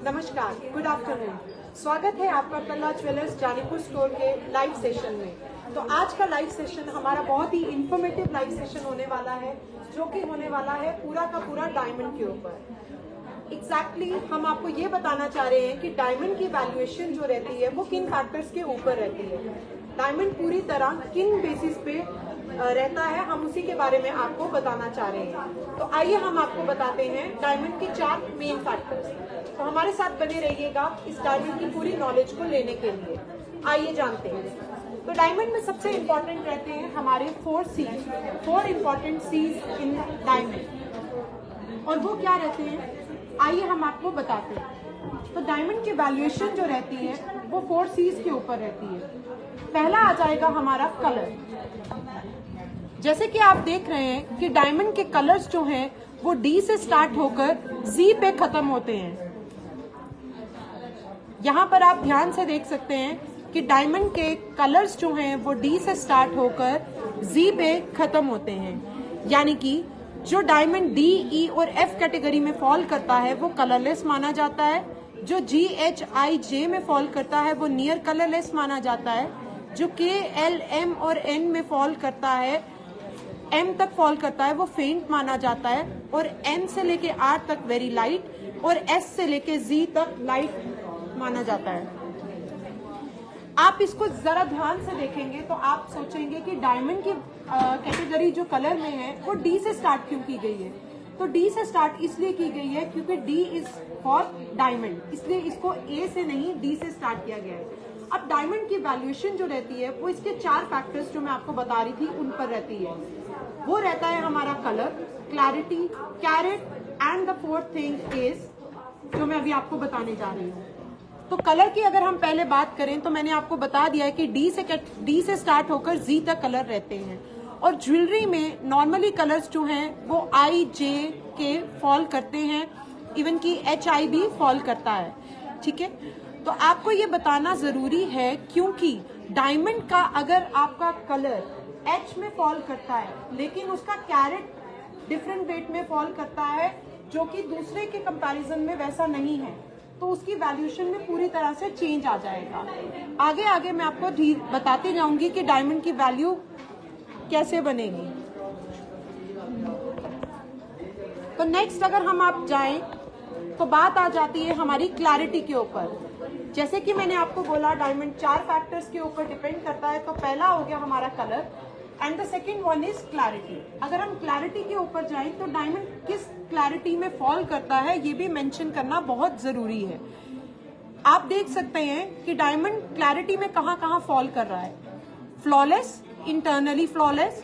नमस्कार, good afternoon. स्वागत है आपका कल्ला ज्वेलर्स जानीपुर स्टोर के लाइव सेशन में। तो आज का लाइव सेशन हमारा बहुत ही इंफॉर्मेटिव लाइव सेशन होने वाला है, जो कि होने वाला है पूरा का पूरा डायमंड के ऊपर। एग्जैक्टली हम आपको ये बताना चाह रहे हैं कि डायमंड की वैल्यूएशन जो रहती है वो किन फैक्टर्स के ऊपर रहती है, डायमंड पूरी तरह किन बेसिस पे रहता है, हम उसी के बारे में आपको बताना चाह रहे हैं। तो आइए हम आपको बताते हैं डायमंड की 4 मेन फैक्टर्स। तो हमारे साथ बने रहिएगा इस डायमंड की पूरी नॉलेज को लेने के लिए। आइए जानते हैं। तो डायमंड में सबसे इम्पोर्टेंट रहते हैं हमारे 4 Cs, 4 important Cs in diamond. और वो क्या रहते हैं, आइए हम आपको बताते हैं। तो डायमंड की वैल्यूएशन जो रहती है वो 4 सीज के ऊपर रहती है। पहला आ जाएगा हमारा कलर। जैसे कि आप देख रहे हैं कि डायमंड के कलर्स जो हैं वो डी से स्टार्ट होकर जी पे खत्म होते हैं। यहाँ पर आप ध्यान से देख सकते हैं कि डायमंड के कलर्स जो हैं वो डी से स्टार्ट होकर जी पे खत्म होते हैं। यानी कि जो डायमंड डी, ई और एफ कैटेगरी में फॉल करता है वो कलरलेस माना जाता है। जो जी, एच, आई, जे में फॉल करता है वो नियर कलरलेस माना जाता है। जो के, एल, एम और एन में फॉल करता है, एम तक फॉल करता है, वो फेंट माना जाता है। और एन से लेके आर तक वेरी लाइट और एस से लेके जी तक लाइट माना जाता है। आप इसको जरा ध्यान से देखेंगे तो आप सोचेंगे कि डायमंड की कैटेगरी जो कलर में है वो डी से स्टार्ट क्यों की गई है। तो डी से स्टार्ट इसलिए की गई है क्योंकि डी इज फॉर डायमंड, इसलिए इसको ए से नहीं डी से स्टार्ट किया गया है। अब डायमंड की वैल्यूएशन जो रहती है वो इसके 4 फैक्टर्स जो मैं आपको बता रही थी उन पर रहती है। वो रहता है हमारा colour, clarity, carrot and the 4th thing is, जो मैं अभी आपको बताने जा रही हूँ। तो कलर की अगर हम पहले बात करें तो मैंने आपको बता दिया है कि डी से स्टार्ट होकर जी तक कलर रहते हैं। और ज्वेलरी में नॉर्मली कलर्स जो हैं वो आई, जे के फॉल करते हैं, इवन की एच, आई भी फॉल करता है। ठीक है, तो आपको ये बताना जरूरी है क्योंकि डायमंड का अगर आपका कलर एच में फॉल करता है लेकिन उसका कैरेट डिफरेंट वेट में फॉल करता है जो कि दूसरे के कंपैरिजन में वैसा नहीं है, तो उसकी वैल्यूएशन में पूरी तरह से चेंज आ जाएगा। आगे आगे मैं आपको बताती जाऊंगी कि डायमंड की वैल्यू कैसे बनेगी। तो नेक्स्ट अगर हम आप जाएं तो बात आ जाती है हमारी क्लैरिटी के ऊपर। जैसे कि मैंने आपको बोला डायमंड 4 फैक्टर्स के ऊपर डिपेंड करता है। तो पहला हो गया हमारा colour and the second one is clarity. अगर हम क्लैरिटी के ऊपर जाएं तो डायमंड किस क्लैरिटी में फॉल करता है ये भी मेंशन करना बहुत जरूरी है। आप देख सकते हैं कि डायमंड क्लैरिटी में कहां कहां फॉल कर रहा है। Flawless, internally flawless,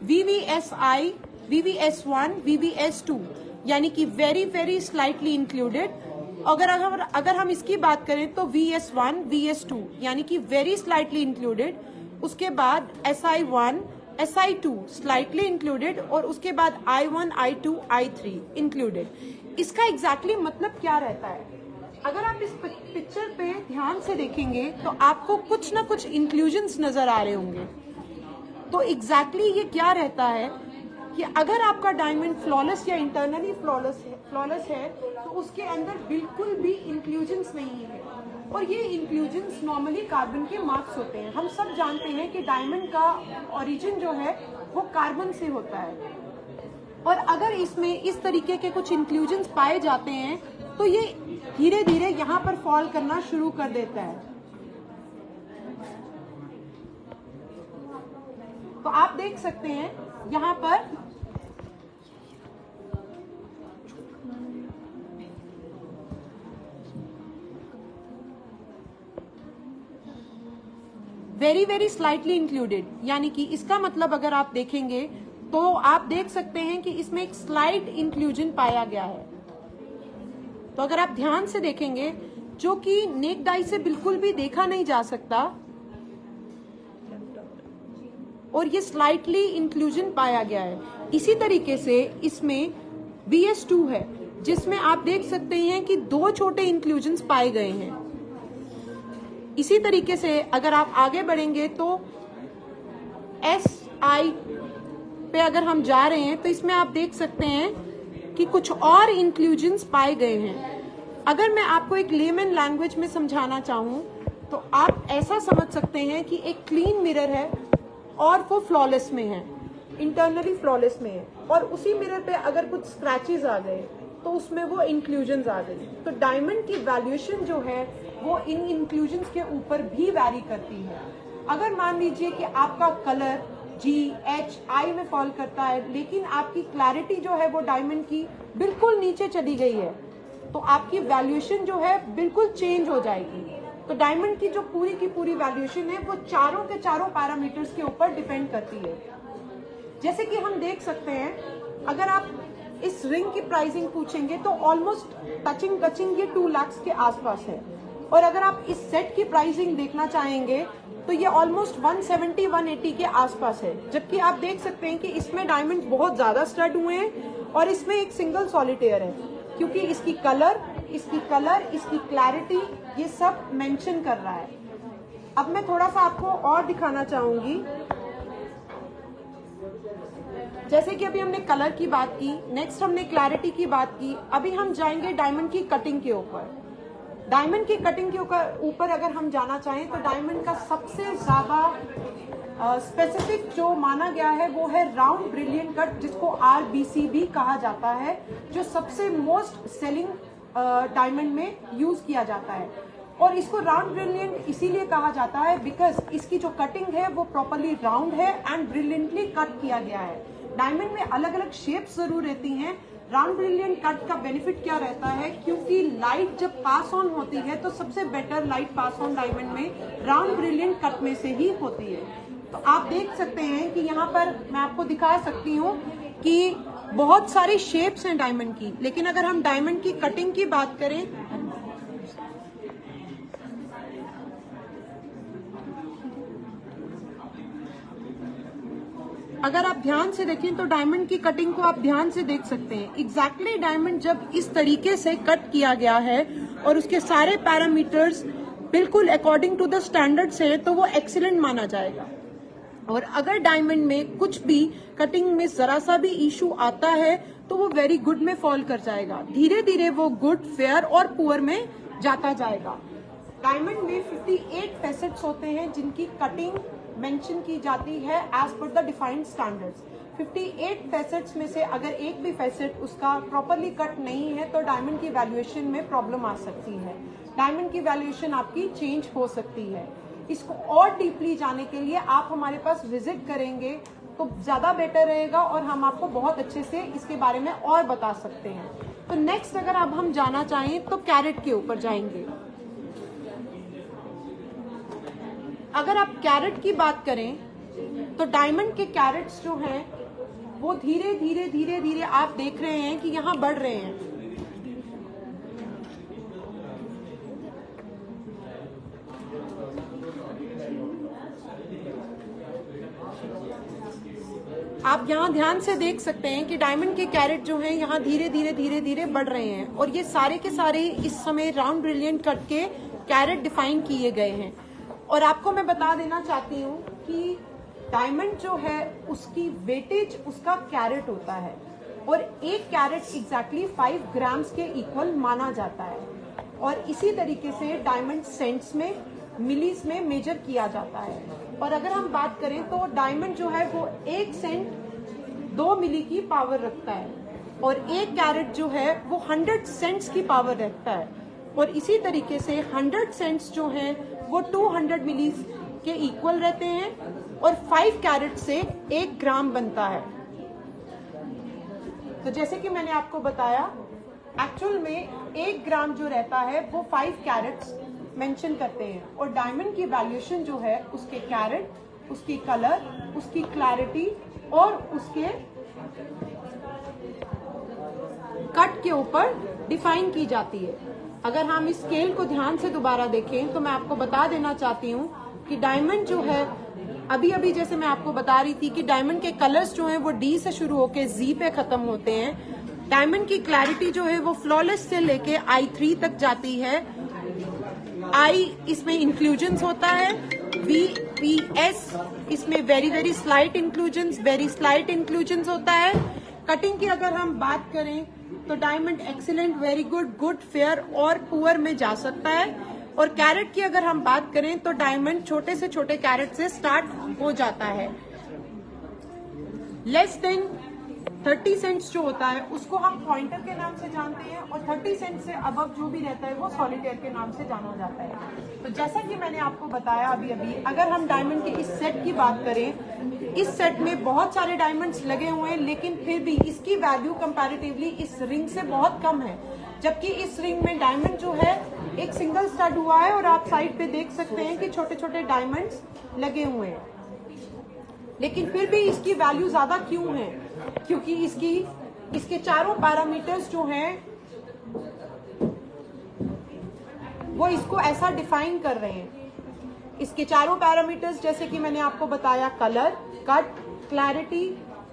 VVSI, VVS1, VVS2 यानी कि वेरी वेरी स्लाइटली इंक्लूडेड। अगर हम इसकी बात करें तो VS1, VS2 यानी कि वेरी स्लाइटली इंक्लूडेड। उसके बाद SI1, SI2 स्लाइटली इंक्लूडेड और उसके बाद I1, I2, I3 इंक्लूडेड। इसका एग्जैक्टली मतलब क्या रहता है, अगर आप इस पिक्चर पे ध्यान से देखेंगे तो आपको कुछ ना कुछ इंक्लूजन्स नजर आ रहे होंगे। तो एग्जैक्टली ये क्या रहता है कि अगर आपका डायमंड फ्लॉलेस या इंटरनली फ्लॉलेस है तो उसके अंदर बिल्कुल भी इंक्लूजन्स नहीं है। और ये इंक्लूजन्स नॉर्मली कार्बन के मार्क्स होते हैं। हम सब जानते हैं कि डायमंड का ओरिजिन जो है वो कार्बन से होता है। और अगर इसमें इस तरीके के कुछ इंक्लूजन्स पाए जाते हैं तो ये धीरे धीरे यहाँ पर फॉल करना शुरू कर देता है। तो आप देख सकते हैं यहाँ पर वेरी वेरी स्लाइटली इंक्लूडेड, यानी कि इसका मतलब अगर आप देखेंगे तो आप देख सकते हैं कि इसमें एक स्लाइट इंक्लूजन पाया गया है। तो अगर आप ध्यान से देखेंगे जो कि नेक्ड आई से बिल्कुल भी देखा नहीं जा सकता और ये स्लाइटली इंक्लूजन पाया गया है। इसी तरीके से इसमें VS2 है जिसमें आप देख सकते हैं कि 2 छोटे इंक्लूजन्स पाए गए हैं। इसी तरीके से अगर आप आगे बढ़ेंगे तो SI पे अगर हम जा रहे हैं तो इसमें आप देख सकते हैं कि कुछ और इंक्लूजन्स पाए गए हैं। अगर मैं आपको एक लेमन लैंग्वेज में समझाना चाहूँ तो आप ऐसा समझ सकते हैं कि एक क्लीन मिरर है और वो फ्लॉलेस में है, इंटरनली फ्लॉलेस में है, और उसी मिरर पे अगर कुछ स्क्रैचेस आ गए तो उसमें वो इंक्लूजन्स आ गई। तो डायमंड की वैल्यूएशन जो है वो इन इंक्लूजन्स के ऊपर भी वैरी करती है। अगर मान लीजिए कि आपका कलर G, H, I में फॉल करता है, लेकिन आपकी क्लैरिटी जो है वो डायमंड की बिल्कुल नीचे चली गई है, तो आपकी वैल्यूएशन जो है बिल्कुल चेंज हो जाएगी। तो डायमंड की जो पूरी की पूरी वैल्यूएशन है वो चारों के चारों पैरामीटर्स के ऊपर डिपेंड करती है। जैसे कि हम देख सकते हैं, अगर आप इस रिंग की प्राइसिंग पूछेंगे तो ऑलमोस्ट टचिंग ये 2 लाख के आसपास है, और अगर आप इस सेट की प्राइसिंग देखना चाहेंगे तो ये ऑलमोस्ट 170-180 के आसपास है। जबकि आप देख सकते हैं कि इसमें डायमंड बहुत ज्यादा स्टड हुए हैं और इसमें एक सिंगल सॉलिटेयर है, क्योंकि इसकी कलर, इसकी क्लैरिटी ये सब मेंशन कर रहा है। अब मैं थोड़ा सा आपको और दिखाना चाहूंगी। जैसे कि अभी हमने कलर की बात की, नेक्स्ट हमने क्लैरिटी की बात की, अभी हम जाएंगे डायमंड की कटिंग के ऊपर। डायमंड की कटिंग के ऊपर अगर हम जाना चाहें तो डायमंड का सबसे ज्यादा स्पेसिफिक जो माना गया है वो है राउंड ब्रिलियंट कट, जिसको RBC भी कहा जाता है, जो सबसे मोस्ट सेलिंग डायमंड में यूज किया जाता है। और इसको राउंड ब्रिलियंट इसीलिए कहा जाता है बिकॉज इसकी जो कटिंग है वो प्रॉपरली राउंड है एंड ब्रिलियंटली कट किया गया है। डायमंड में अलग अलग शेप्स जरूर रहती हैं। राउंड ब्रिलियंट कट का बेनिफिट क्या रहता है, क्योंकि लाइट जब पास ऑन होती है तो सबसे better light pass on diamond में राउंड ब्रिलियंट कट में से ही होती है। तो आप देख सकते हैं कि यहाँ पर मैं आपको दिखा सकती हूँ कि बहुत सारी शेप्स हैं डायमंड की, लेकिन अगर हम डायमंड की कटिंग की बात करें, अगर आप ध्यान से देखें तो डायमंड की कटिंग को आप ध्यान से देख सकते हैं। एग्जैक्टली डायमंड जब इस तरीके से कट किया गया है और उसके सारे पैरामीटर्स बिल्कुल अकॉर्डिंग टू द स्टैंडर्ड्स है तो वो एक्सीलेंट माना जाएगा। और अगर डायमंड में कुछ भी कटिंग में जरा सा भी इशू आता है तो वो वेरी गुड में फॉल कर जाएगा, धीरे धीरे वो गुड, फेयर और पुअर में जाता जाएगा। डायमंड में 58 फैसेट्स होते हैं जिनकी कटिंग मेंशन की जाती है as per the defined standards. 58 facets में से अगर एक भी फैसेट उसका प्रॉपरली कट नहीं है तो डायमंड की वैल्यूएशन में प्रॉब्लम आ सकती है, डायमंड की वैल्यूएशन आपकी चेंज हो सकती है। इसको और डीपली जाने के लिए आप हमारे पास विजिट करेंगे तो ज्यादा बेटर रहेगा और हम आपको बहुत अच्छे से इसके बारे में और बता सकते हैं। तो नेक्स्ट अगर अब हम जाना चाहें तो कैरेट के ऊपर जाएंगे। अगर आप कैरेट की बात करें तो डायमंड के कैरेट्स जो हैं वो धीरे धीरे आप देख रहे हैं कि यहाँ बढ़ रहे हैं। आप यहाँ ध्यान से देख सकते हैं कि डायमंड के कैरेट जो हैं यहाँ धीरे धीरे बढ़ रहे हैं, और ये सारे के सारे इस समय राउंड ब्रिलियंट कट के कैरेट डिफाइन किए गए हैं। और आपको मैं बता देना चाहती हूँ कि डायमंड जो है उसकी वेटेज उसका कैरेट होता है, और एक कैरेट एग्जैक्टली 5 ग्राम्स के इक्वल माना जाता है। और इसी तरीके से डायमंड सेंट्स में, मिलीज में मेजर किया जाता है। और अगर हम बात करें तो डायमंड जो है वो 1 सेंट 2 मिली की पावर रखता है, और एक कैरेट जो है वो 100 सेंट्स की पावर रखता है। और इसी तरीके से 100 सेंट्स जो है वो 200 मिली के इक्वल रहते हैं, और 5 कैरेट से 1 ग्राम बनता है। तो जैसे कि मैंने आपको बताया, एक्चुअल में 1 ग्राम जो रहता है वो 5 कैरेट्स मेंशन करते हैं, और डायमंड की वैल्यूएशन जो है उसके कैरेट, उसकी कलर, उसकी क्लैरिटी और उसके कट के ऊपर डिफाइन की जाती है। अगर हम इस स्केल को ध्यान से दोबारा देखें तो मैं आपको बता देना चाहती हूँ कि डायमंड जो है, अभी जैसे मैं आपको बता रही थी कि डायमंड के कलर्स जो हैं वो D से शुरू होके Z पे खत्म होते हैं। डायमंड की क्लैरिटी जो है वो फ्लॉलेस से लेके I3 तक जाती है। I इसमें इंक्लूजन्स होता है, VPS इसमें very slight inclusions, very slight inclusions होता है। कटिंग की अगर हम बात करें तो diamond excellent, very good, good, fair और पुअर में जा सकता है। और कैरेट की अगर हम बात करें तो डायमंड छोटे से छोटे कैरेट से स्टार्ट हो जाता है। लेस देन 30 सेंट्स जो होता है उसको हम पॉइंटर के नाम से जानते हैं, और 30 सेंट से अबव जो भी रहता है वो सॉलिटेयर के नाम से जाना जाता है। तो जैसा कि मैंने आपको बताया अभी अगर हम डायमंड के इस सेट की बात करें, इस सेट में बहुत सारे डायमंड्स लगे हुए हैं, लेकिन फिर भी इसकी वैल्यू कंपैरेटिवली इस रिंग से बहुत कम है। जबकि इस रिंग में डायमंड जो है एक सिंगल स्टड हुआ है, और आप साइड पे देख सकते हैं कि छोटे छोटे डायमंड्स लगे हुए हैं, लेकिन फिर भी इसकी वैल्यू ज्यादा क्यों है? क्योंकि इसके चारों पैरामीटर्स जो हैं वो इसको ऐसा डिफाइन कर रहे हैं। इसके चारों पैरामीटर्स जैसे कि मैंने आपको बताया, colour, cut, clarity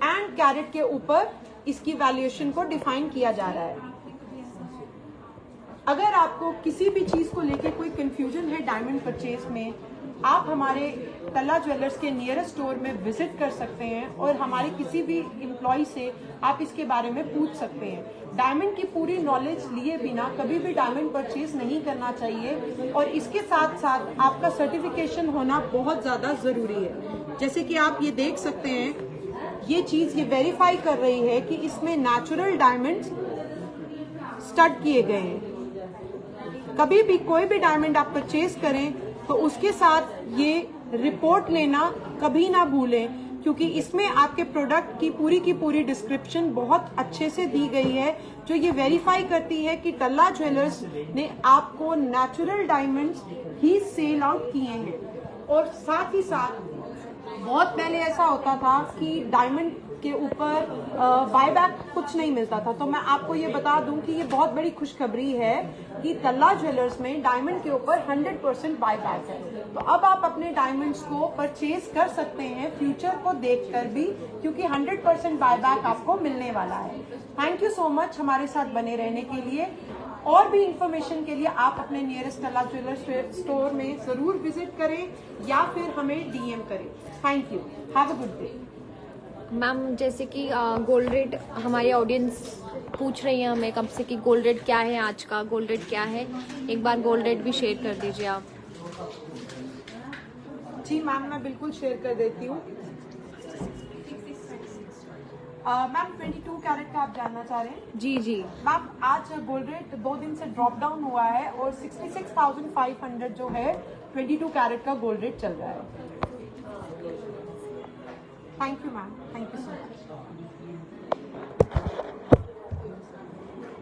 and carrot के ऊपर इसकी वैल्यूएशन को डिफाइन किया जा रहा है। अगर आपको किसी भी चीज को लेके कोई कंफ्यूजन है डायमंड परचेज में, आप हमारे तल्ला ज्वेलर्स के नियरेस्ट स्टोर में विजिट कर सकते हैं, और हमारे किसी भी एम्प्लॉय से आप इसके बारे में पूछ सकते हैं। डायमंड की पूरी नॉलेज लिए बिना कभी भी डायमंड परचेज नहीं करना चाहिए, और इसके साथ साथ आपका सर्टिफिकेशन होना बहुत ज्यादा जरूरी है। जैसे कि आप ये देख सकते हैं, ये चीज ये वेरीफाई कर रही है कि इसमें नेचुरल डायमंड्स स्टड किए गए हैं। कभी भी कोई भी डायमंड आप परचेज करें तो उसके साथ ये रिपोर्ट लेना कभी ना भूलें, क्योंकि इसमें आपके प्रोडक्ट की पूरी डिस्क्रिप्शन बहुत अच्छे से दी गई है, जो ये वेरीफाई करती है कि तल्ला ज्वेलर्स ने आपको नेचुरल डायमंड्स ही सेल आउट किए हैं। और साथ ही साथ बहुत पहले ऐसा होता था कि डायमंड के ऊपर बायबैक कुछ नहीं मिलता था, तो मैं आपको ये बता दूं कि ये बहुत बड़ी खुशखबरी है कि तल्ला ज्वेलर्स में डायमंड के ऊपर 100% बायबैक है। तो अब आप अपने डायमंड्स को परचेज कर सकते हैं फ्यूचर को देखकर भी, क्योंकि 100% बायबैक आपको मिलने वाला है। थैंक यू सो मच हमारे साथ बने रहने के लिए। और भी इंफॉर्मेशन के लिए आप अपने नियरेस्ट तल्ला ज्वेलर्स स्टोर में जरूर विजिट करें या फिर हमें डीएम करें। Thank you, have a good day. Ma'am, जैसे कि गोल्ड रेट हमारी ऑडियंस पूछ रही है हमें कब से कि गोल्ड रेट क्या है, आज का गोल्ड रेट क्या है, एक बार गोल्ड रेट भी शेयर कर दीजिए आप। जी मैम, मैं बिल्कुल शेयर कर देती हूँ। मैम 22 कैरेट का आप जानना चाह रहे हैं? जी जी मैम, आज गोल्ड रेट 2 दिन से ड्रॉप डाउन हुआ है और 66,500 जो है 22 कैरेट का गोल्ड रेट चल रहा है। Thank you ma'am, thank you so much.